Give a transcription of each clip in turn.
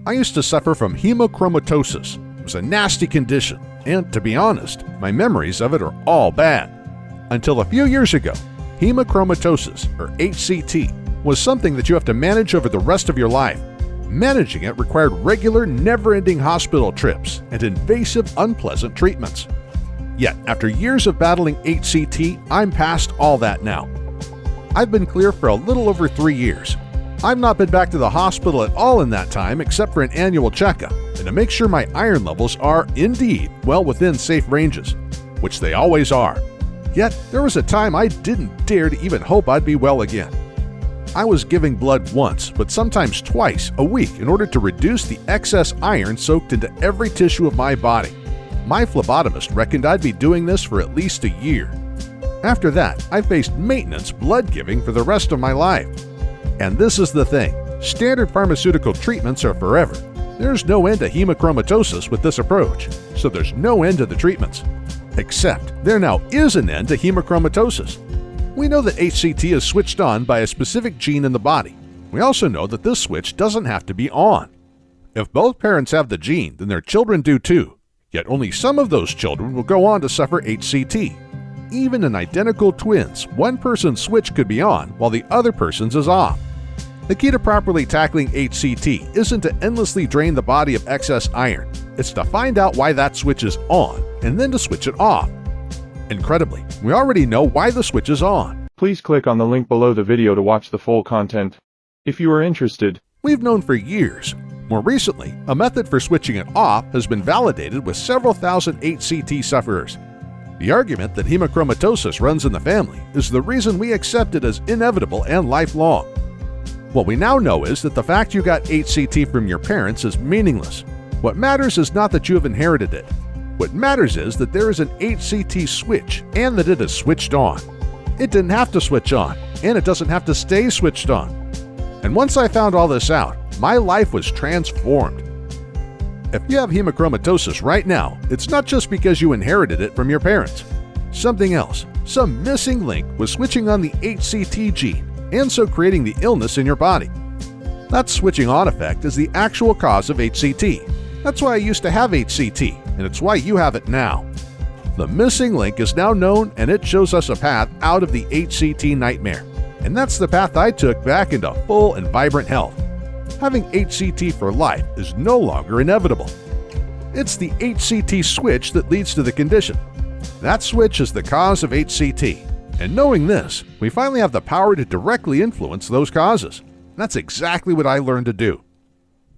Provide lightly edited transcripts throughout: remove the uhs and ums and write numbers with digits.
I used to suffer from hemochromatosis. It was a nasty condition, and to be honest, my memories of it are all bad. Until a few years ago, hemochromatosis, or HCT, was something that you have to manage over the rest of your life. Managing it required regular, never-ending hospital trips and invasive, unpleasant treatments. Yet, after years of battling HCT, I'm past all that now. I've been clear for a little over 3 years. I've not been back to the hospital at all in that time except for an annual checkup and to make sure my iron levels are, indeed, well within safe ranges, which they always are. Yet, there was a time I didn't dare to even hope I'd be well again. I was giving blood once, but sometimes twice a week in order to reduce the excess iron soaked into every tissue of my body. My phlebotomist reckoned I'd be doing this for at least a year. After that, I faced maintenance blood giving for the rest of my life. And this is the thing, standard pharmaceutical treatments are forever. There's no end to hemochromatosis with this approach, so there's no end to the treatments. Except there now is an end to hemochromatosis. We know that HCT is switched on by a specific gene in the body. We also know that this switch doesn't have to be on. If both parents have the gene, then their children do too. Yet only some of those children will go on to suffer HCT. Even in identical twins, one person's switch could be on while the other person's is off. The key to properly tackling HCT isn't to endlessly drain the body of excess iron. It's to find out why that switch is on and then to switch it off. Incredibly, we already know why the switch is on. Please click on the link below the video to watch the full content. If you are interested, we've known for years. More recently, a method for switching it off has been validated with several thousand HCT sufferers. The argument that hemochromatosis runs in the family is the reason we accept it as inevitable and lifelong. What we now know is that the fact you got HCT from your parents is meaningless. What matters is not that you have inherited it. What matters is that there is an HCT switch and that it is switched on. It didn't have to switch on, and it doesn't have to stay switched on. And once I found all this out, my life was transformed. If you have hemochromatosis right now, it's not just because you inherited it from your parents. Something else, some missing link was switching on the HCT gene and so creating the illness in your body. That switching on effect is the actual cause of HCT. That's why I used to have HCT, and it's why you have it now. The missing link is now known, and it shows us a path out of the HCT nightmare. And that's the path I took back into full and vibrant health. Having HCT for life is no longer inevitable. It's the HCT switch that leads to the condition. That switch is the cause of HCT. And knowing this, we finally have the power to directly influence those causes. That's exactly what I learned to do.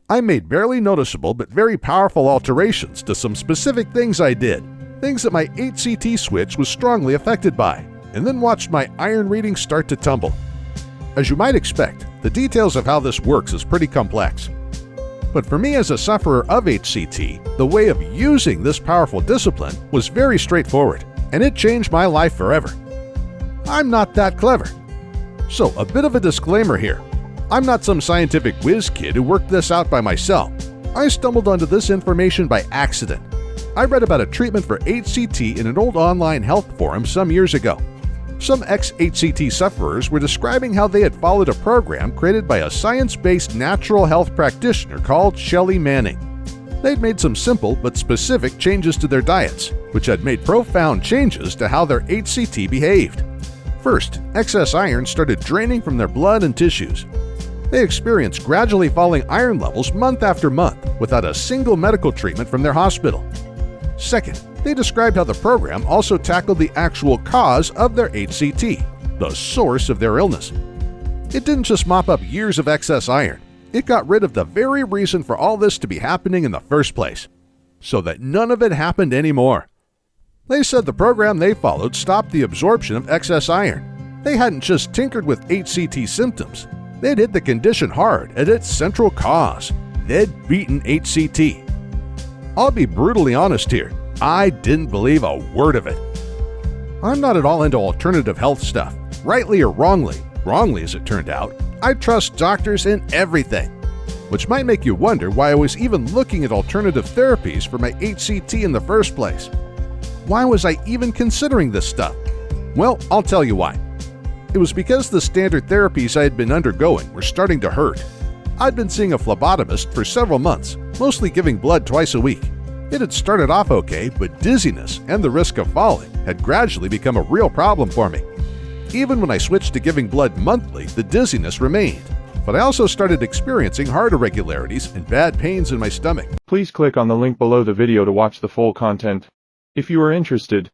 I made barely noticeable but very powerful alterations to some specific things I did, things that my HCT switch was strongly affected by, and then watched my iron readings start to tumble. As you might expect, the details of how this works is pretty complex. But for me as a sufferer of HCT, the way of using this powerful discipline was very straightforward, and it changed my life forever. I'm not that clever. So a bit of a disclaimer here. I'm not some scientific whiz kid who worked this out by myself. I stumbled onto this information by accident. I read about a treatment for HCT in an old online health forum some years ago. Some ex-HCT sufferers were describing how they had followed a program created by a science-based natural health practitioner called Shelley Manning. They'd made some simple but specific changes to their diets, which had made profound changes to how their HCT behaved. First, excess iron started draining from their blood and tissues. They experienced gradually falling iron levels month after month without a single medical treatment from their hospital. Second, they described how the program also tackled the actual cause of their HCT, the source of their illness. It didn't just mop up years of excess iron, it got rid of the very reason for all this to be happening in the first place, so that none of it happened anymore. They said the program they followed stopped the absorption of excess iron. They hadn't just tinkered with HCT symptoms, they'd hit the condition hard at its central cause. They'd beaten HCT. I'll be brutally honest here, I didn't believe a word of it. I'm not at all into alternative health stuff, rightly or wrongly as it turned out. I trust doctors in everything, which might make you wonder why I was even looking at alternative therapies for my HCT in the first place. Why was I even considering this stuff? Well, I'll tell you why. It was because the standard therapies I had been undergoing were starting to hurt. I'd been seeing a phlebotomist for several months, mostly giving blood twice a week. It had started off okay, but dizziness and the risk of falling had gradually become a real problem for me. Even when I switched to giving blood monthly, the dizziness remained. But I also started experiencing heart irregularities and bad pains in my stomach. Please click on the link below the video to watch the full content. If you are interested,